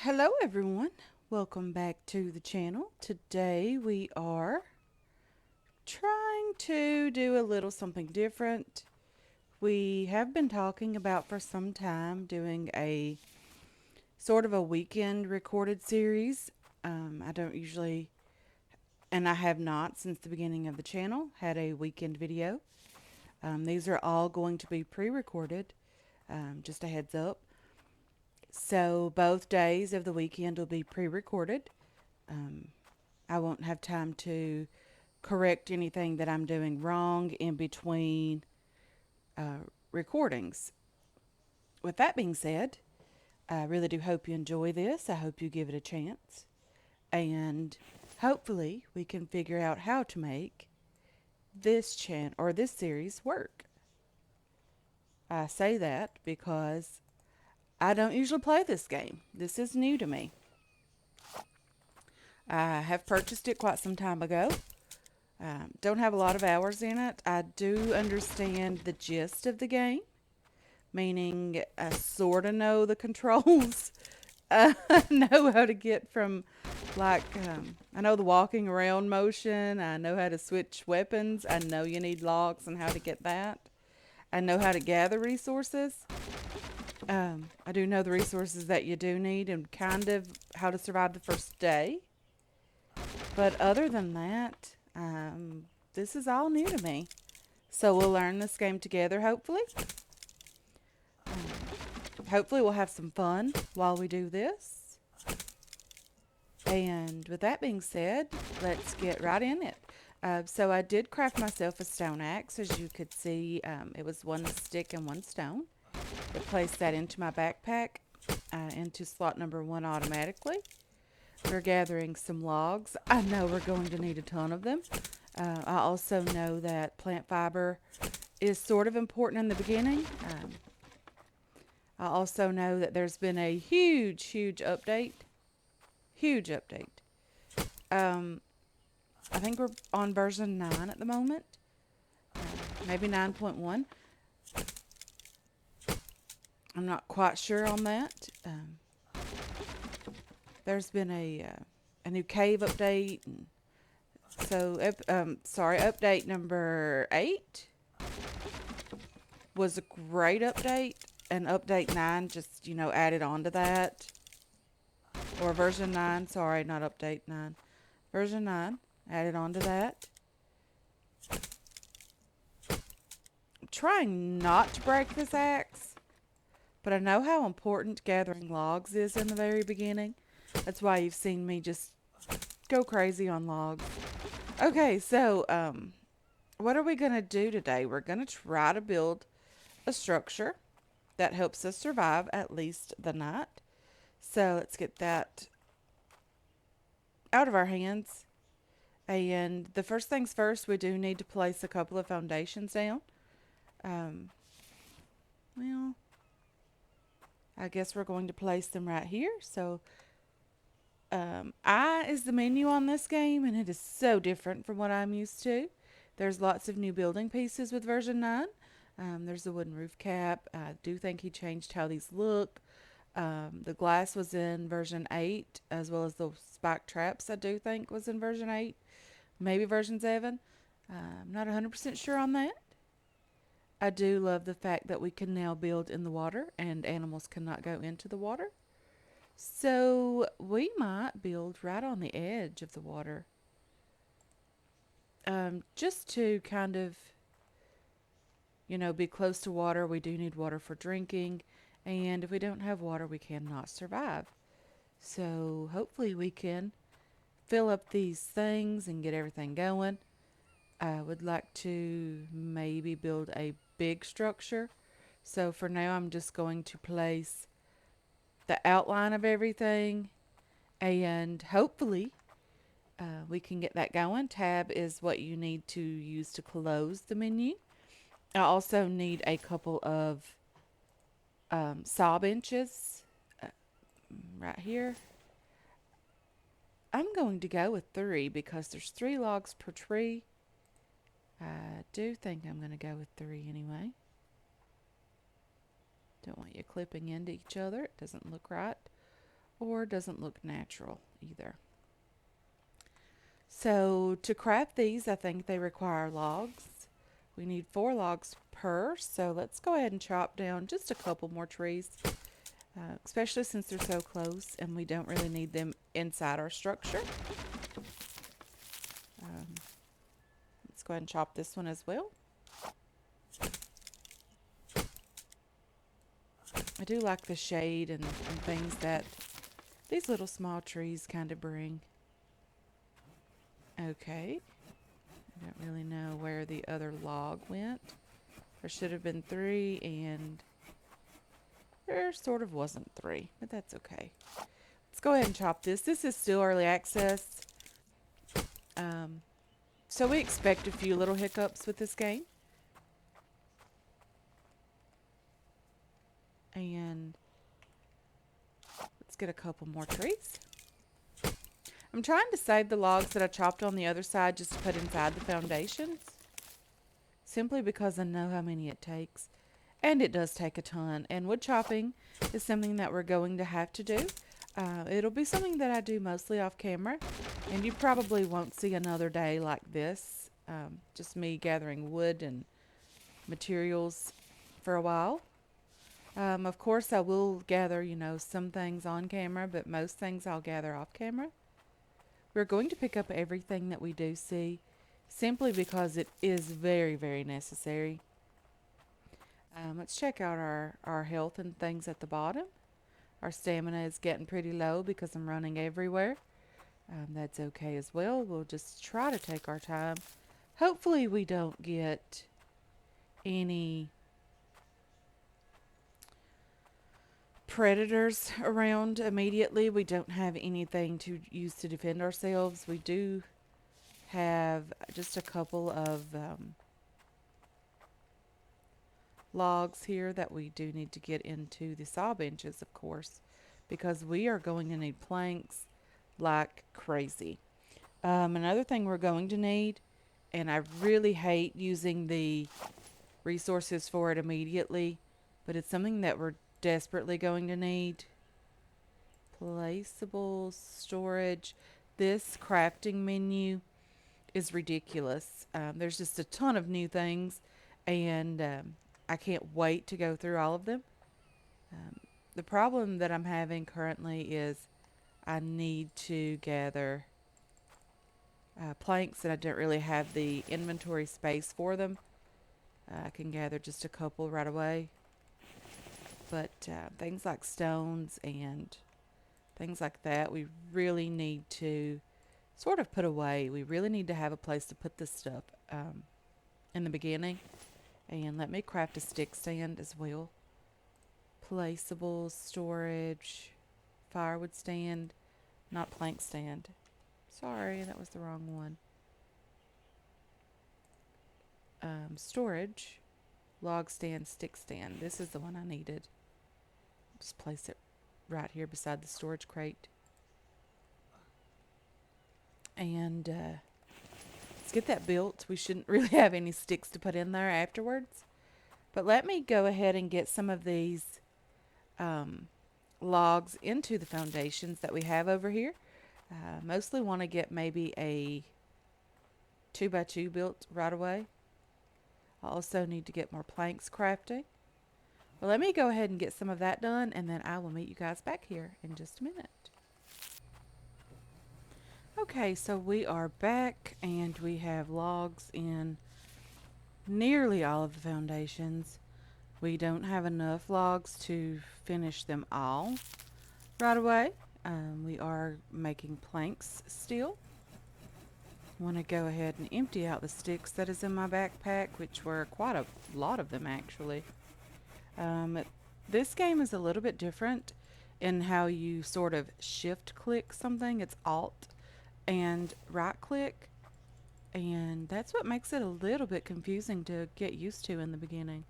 Hello everyone, welcome back to the channel. Today we are trying to do a little something different. We have been talking about for some time doing a sort of a weekend recorded series. I don't usually, and I have not since the beginning of the channel, had a weekend video. These are all going to be pre-recorded, just a heads up. So both days of the weekend will be pre-recorded. Um, I won't have time to correct anything that I'm doing wrong in between uh, recordings. With that being said, I really do hope you enjoy this. I hope you give it a chance. And hopefully, we can figure out how to make this channel or this series work. I say that because I don't usually play this game. This is new to me. I have purchased it quite some time ago. Don't have a lot of hours in it. I do understand the gist of the game, meaning I sort of know the controls. I know how to get from, I know the walking around motion. I know how to switch weapons. I know you need logs and how to get that. I know how to gather resources. I do know the resources that you do need and kind of how to survive the first day. But other than that, this is all new to me. So we'll learn this game together, hopefully. Hopefully, we'll have some fun while we do this. And with that being said, let's get right in it. So I did craft myself a stone axe. As you could see, it was one stick and one stone. I placed that into my backpack, into slot number 1 automatically. We're gathering some logs. I know we're going to need a ton of them. I also know that plant fiber is sort of important in the beginning. I also know that there's been a huge update. Huge update. Um, I think we're on version 9 at the moment. Maybe 9.1. I'm not quite sure on that. There's been a new cave update. And so, update number 8 was a great update. And update 9 just, added on to that. Or version 9, sorry, not update 9. Version 9 added on to that. I'm trying not to break this axe, but I know how important gathering logs is in the very beginning. That's why you've seen me just go crazy on logs. Okay, so what are we going to do today? We're going to try to build a structure that helps us survive at least the night. So let's get that out of our hands. And the first things first, we do need to place a couple of foundations down. Well, I guess we're going to place them right here. So I is the menu on this game, and it is so different from what I'm used to. There's lots of new building pieces with version 9. There's the wooden roof cap. I do think he changed how these look. The glass was in version 8, as well as the spike traps, I do think, was in version 8. Maybe version 7. I'm not 100% sure on that. I do love the fact that we can now build in the water and animals cannot go into the water. So we might build right on the edge of the water. Just to kind of, be close to water. We do need water for drinking. And if we don't have water, we cannot survive. So hopefully we can fill up these things and get everything going. I would like to maybe build a big structure. So for now, I'm just going to place the outline of everything, and hopefully we can get that going. Tab is what you need to use to close the menu. I also need a couple of saw benches right here. I'm going to go with 3 because there's 3 logs per tree. I do think I'm going to go with 3 anyway. Don't want you clipping into each other. It doesn't look right. or doesn't look natural either. So to craft these, I think they require logs. We need 4 logs per, so let's go ahead and chop down just a couple more trees, especially since they're so close and we don't really need them inside our structure. Let's go ahead and chop this one as well. I do like the shade and things that these little small trees kind of bring. Okay. I don't really know where the other log went. There should have been 3, and there sort of wasn't 3, but that's okay. Let's go ahead and chop this. This is still early access. So we expect a few little hiccups with this game. And let's get a couple more trees. I'm trying to save the logs that I chopped on the other side just to put inside the foundations. Simply because I know how many it takes. And it does take a ton. And wood chopping is something that we're going to have to do. It'll be something that I do mostly off camera. And you probably won't see another day like this. Just me gathering wood and materials for a while. Of course, I will gather, some things on camera, but most things I'll gather off camera. We're going to pick up everything that we do see, simply because it is very, very necessary. Let's check out our health and things at the bottom. Our stamina is getting pretty low because I'm running everywhere. That's okay as well. We'll just try to take our time. Hopefully we don't get any predators around immediately. We don't have anything to use to defend ourselves. We do have just a couple of logs here that we do need to get into the saw benches, of course, because we are going to need planks like crazy. Another thing we're going to need, and I really hate using the resources for it immediately, but it's something that we're desperately going to need. Placeable storage. This crafting menu is ridiculous. There's just a ton of new things, and I can't wait to go through all of them. The problem that I'm having currently is I need to gather planks, and I don't really have the inventory space for them. I can gather just a couple right away. But things like stones and things like that, we really need to sort of put away. We really need to have a place to put this stuff in the beginning. And let me craft a stick stand as well. Placeable storage, firewood stand, not plank stand. Sorry, that was the wrong one. Storage, log stand, stick stand. This is the one I needed. Just place it right here beside the storage crate. And let's get that built. We shouldn't really have any sticks to put in there afterwards. But let me go ahead and get some of these logs into the foundations that we have over here. Mostly want to get maybe a 2x2 built right away. I also need to get more planks crafting. Well, let me go ahead and get some of that done, and then I will meet you guys back here in just a minute. Okay, so we are back, and we have logs in nearly all of the foundations. We don't have enough logs to finish them all right away. We are making planks still. I want to go ahead and empty out the sticks that is in my backpack, which were quite a lot of them actually. This game is a little bit different in how you sort of shift click something. It's Alt and right click, and that's what makes it a little bit confusing to get used to in the beginning.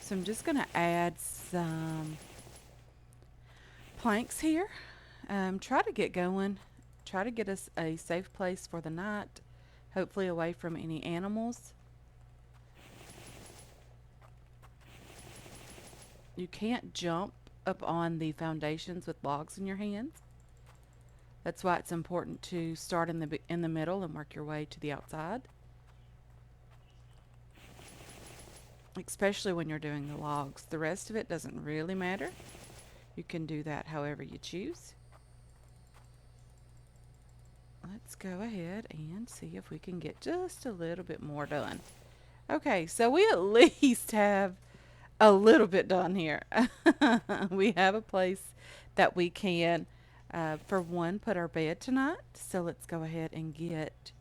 So I'm just going to add some planks here. Try to get going. Try to get us a safe place for the night, hopefully away from any animals. You can't jump up on the foundations with logs in your hands. That's why it's important to start in the middle and work your way to the outside, especially when you're doing the logs. The rest of it doesn't really matter. You can do that however you choose. Let's go ahead and see if we can get just a little bit more done. Okay, so we at least have a little bit done here. We have a place that we can, for one, put our bed tonight. So let's go ahead and get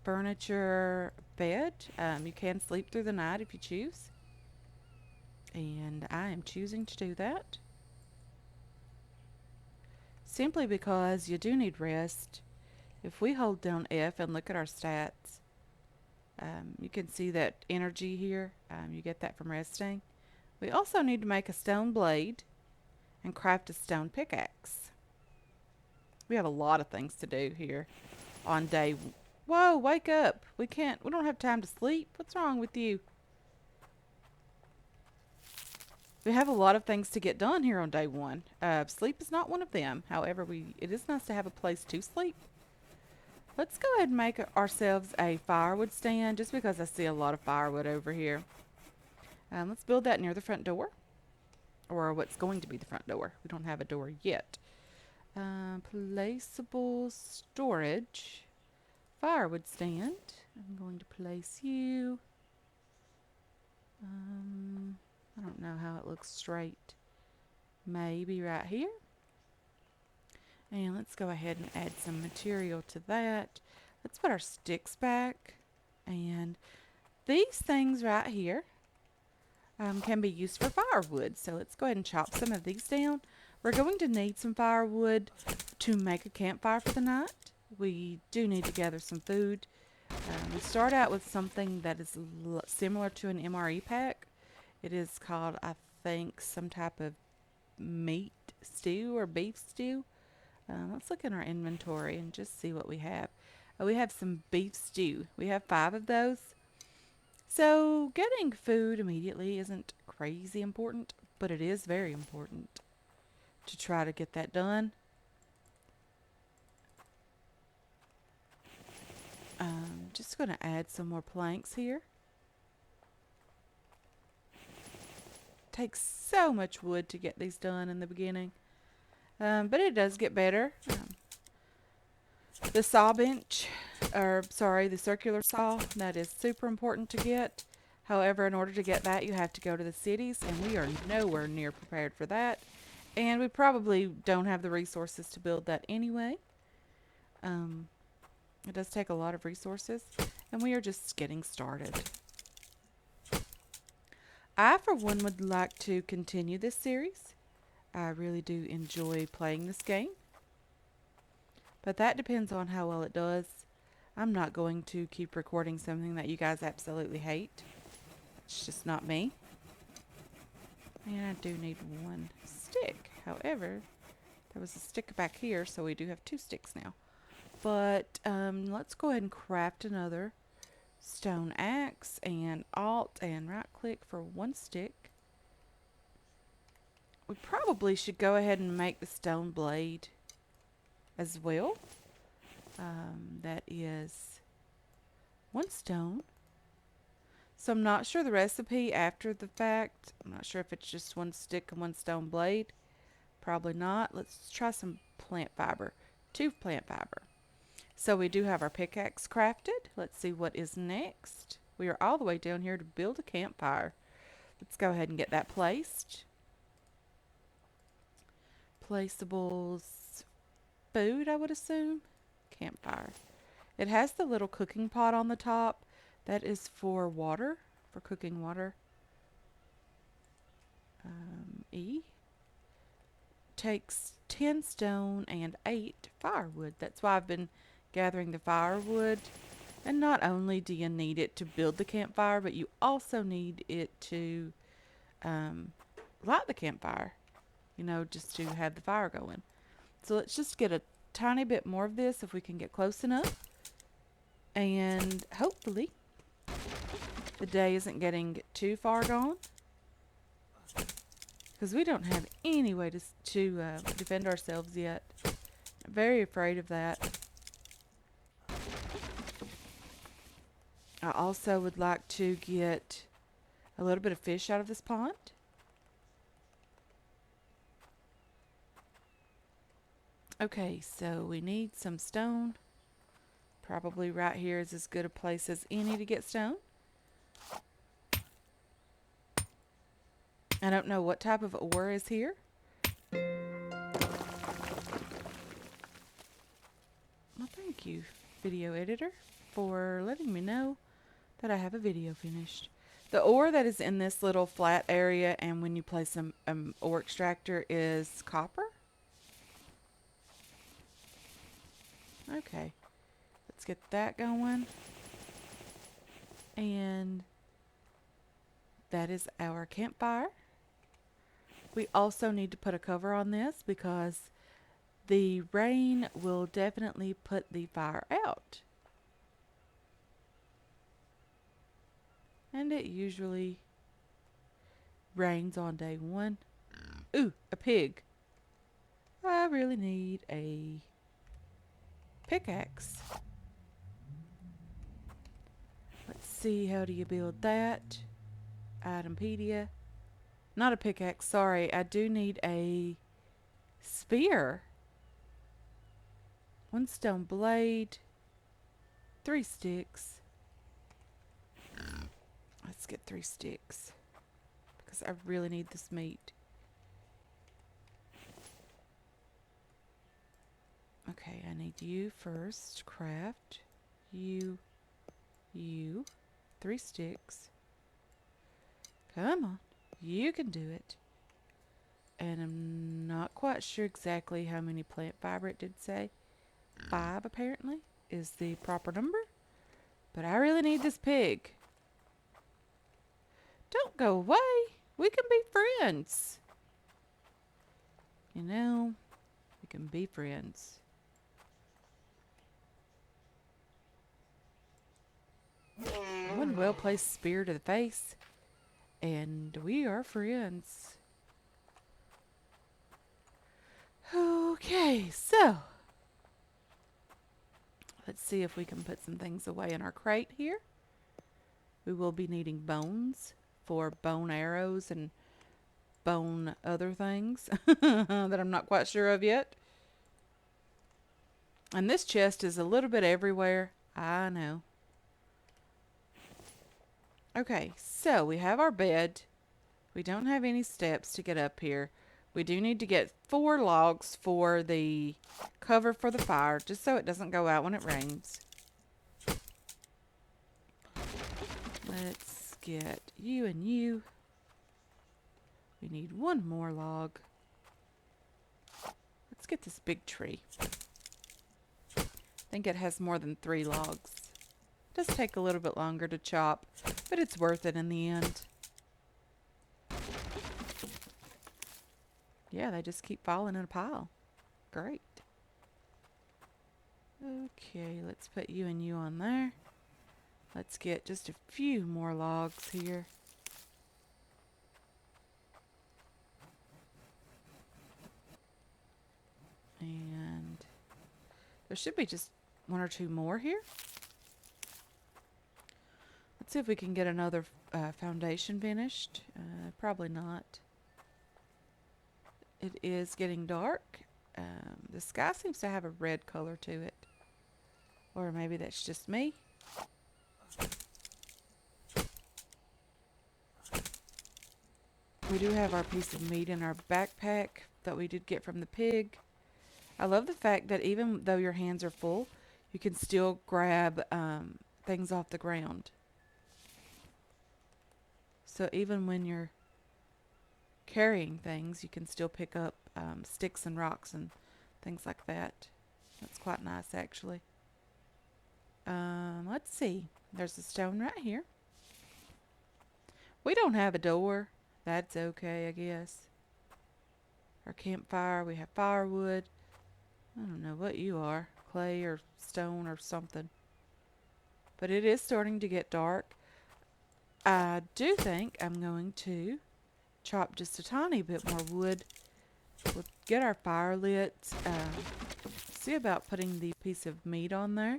furniture, bed. You can sleep through the night if you choose. And I am choosing to do that. Simply because you do need rest. If we hold down F and look at our stats, you can see that energy here. You get that from resting. We also need to make a stone blade and craft a stone pickaxe. We have a lot of things to do here on day. Whoa, wake up. We don't have time to sleep. What's wrong with you? We have a lot of things to get done here on day one. Sleep is not one of them. However, it is nice to have a place to sleep. Let's go ahead and make ourselves a firewood stand, just because I see a lot of firewood over here. Let's build that near the front door, or what's going to be the front door. We don't have a door yet. Placeable storage. Firewood stand. I'm going to place you. I don't know how it looks straight. Maybe right here. And let's go ahead and add some material to that. Let's put our sticks back. And these things right here can be used for firewood. So let's go ahead and chop some of these down. We're going to need some firewood to make a campfire for the night. We do need to gather some food. We start out with something that is similar to an MRE pack. It is called, I think, some type of meat stew or beef stew. Let's look in our inventory and just see what we have. We have some beef stew. We have 5 of those. So getting food immediately isn't crazy important, but it is very important to try to get that done. Just going to add some more planks here. Takes so much wood to get these done in the beginning, but it does get better. The saw bench, or sorry, the circular saw, that is super important to get. However, in order to get that, you have to go to the cities, and we are nowhere near prepared for that. And we probably don't have the resources to build that anyway. It does take a lot of resources, and we are just getting started. I, for one, would like to continue this series. I really do enjoy playing this game. But that depends on how well it does. I'm not going to keep recording something that you guys absolutely hate. It's just not me. And I do need 1 stick. However, there was a stick back here, so we do have 2 sticks now. But let's go ahead and craft another stone axe, and alt and right click for 1 stick. We probably should go ahead and make the stone blade as well. That is 1 stone. So I'm not sure the recipe after the fact. I'm not sure if it's just 1 stick and 1 stone blade. Probably not. Let's try some plant fiber. 2 plant fiber. So we do have our pickaxe crafted. Let's see what is next. We are all the way down here to build a campfire. Let's go ahead and get that placed. Placeables, food, I would assume. Campfire. It has the little cooking pot on the top. That is for water, for cooking water. E. Takes 10 stone and 8 firewood. That's why I've been gathering the firewood. And not only do you need it to build the campfire, but you also need it to light the campfire. You know, just to have the fire going. So let's just get a tiny bit more of this if we can get close enough. And hopefully the day isn't getting too far gone. because we don't have any way to defend ourselves yet. I'm very afraid of that. I also would like to get a little bit of fish out of this pond. Okay, so we need some stone. Probably right here is as good a place as any to get stone. I don't know what type of ore is here. Well, thank you, video editor, for letting me know that I have a video finished. The ore that is in this little flat area and when you place some ore extractor is copper. Okay, let's get that going. And that is our campfire. We also need to put a cover on this because the rain will definitely put the fire out. And it usually rains on day 1. Ooh, a pig. I really need a pickaxe. Let's see, how do you build that? Itempedia. Not a pickaxe, sorry. I do need a spear. 1 stone blade. 3 sticks. Let's get 3 sticks because I really need this meat. Okay, I need you first. Craft. You. 3 sticks. Come on. You can do it. And I'm not quite sure exactly how many plant fiber it did say. 5 apparently is the proper number. But I really need this pig. Don't go away. We can be friends. You know, we can be friends. One well-placed spear to the face. And we are friends. Okay, so let's see if we can put some things away in our crate here. We will be needing bones for bone arrows and bone other things that I'm not quite sure of yet. And this chest is a little bit everywhere. I know. Okay, so we have our bed. We don't have any steps to get up here. We do need to get 4 logs for the cover for the fire, just so it doesn't go out when it rains. Let's get you and you. We need 1 more log. Let's get this big tree. I think it has more than 3 logs. It does take a little bit longer to chop, but it's worth it in the end. Yeah, they just keep falling in a pile. Great. Okay, let's put you and you on there. Let's get just a few more logs here. And there should be just 1 or 2 more here. Let's see if we can get another foundation finished. Probably not. It is getting dark. The sky seems to have a red color to it. Or maybe that's just me. We do have our piece of meat in our backpack that we did get from the pig. I love the fact that even though your hands are full, you can still grab things off the ground. So even when you're carrying things, you can still pick up sticks and rocks and things like that. That's quite nice, actually. Let's see. There's a stone right here. We don't have a door. That's okay, I guess. Our campfire, we have firewood. I don't know what you are. Clay or stone or something. But it is starting to get dark. I do think I'm going to chop just a tiny bit more wood. We'll get our fire lit. See about putting the piece of meat on there.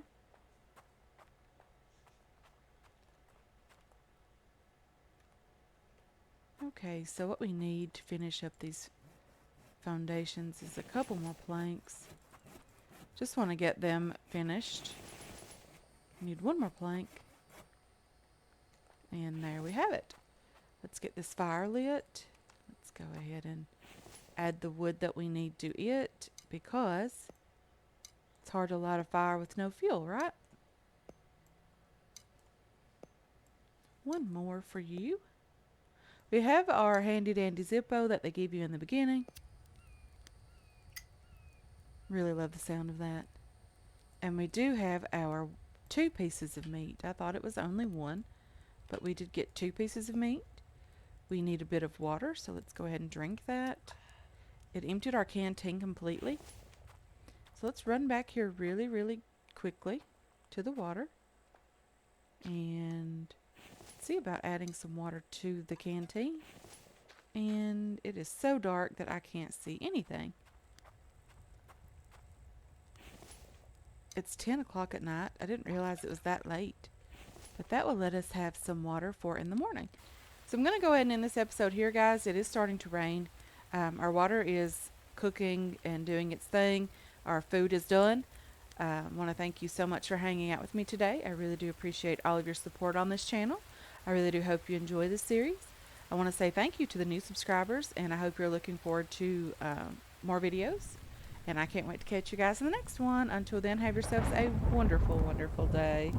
Okay, so what we need to finish up these foundations is a couple more planks. Just want to get them finished. Need one more plank. And there we have it. Let's get this fire lit. Let's go ahead and add the wood that we need to it, because it's hard to light a fire with no fuel, right? One more for you. We have our handy dandy Zippo that they give you in the beginning. Really love the sound of that. And we do have our 2 pieces of meat. I thought it was only 1, but we did get 2 pieces of meat. We need a bit of water, so let's go ahead and drink that. It emptied our canteen completely. So let's run back here really, really quickly to the water. And see about adding some water to the canteen. And it is so dark that I can't see anything. It's 10 o'clock at night. I didn't realize it was that late. But that will let us have some water for in the morning. So I'm going to go ahead and end this episode here, guys. It is starting to rain. Our water is cooking and doing its thing. Our food is done. I want to thank you so much for hanging out with me today. I really do appreciate all of your support on this channel. I really do hope you enjoy this series. I want to say thank you to the new subscribers, and I hope you're looking forward to more videos. And I can't wait to catch you guys in the next one. Until then, have yourselves a wonderful, wonderful day.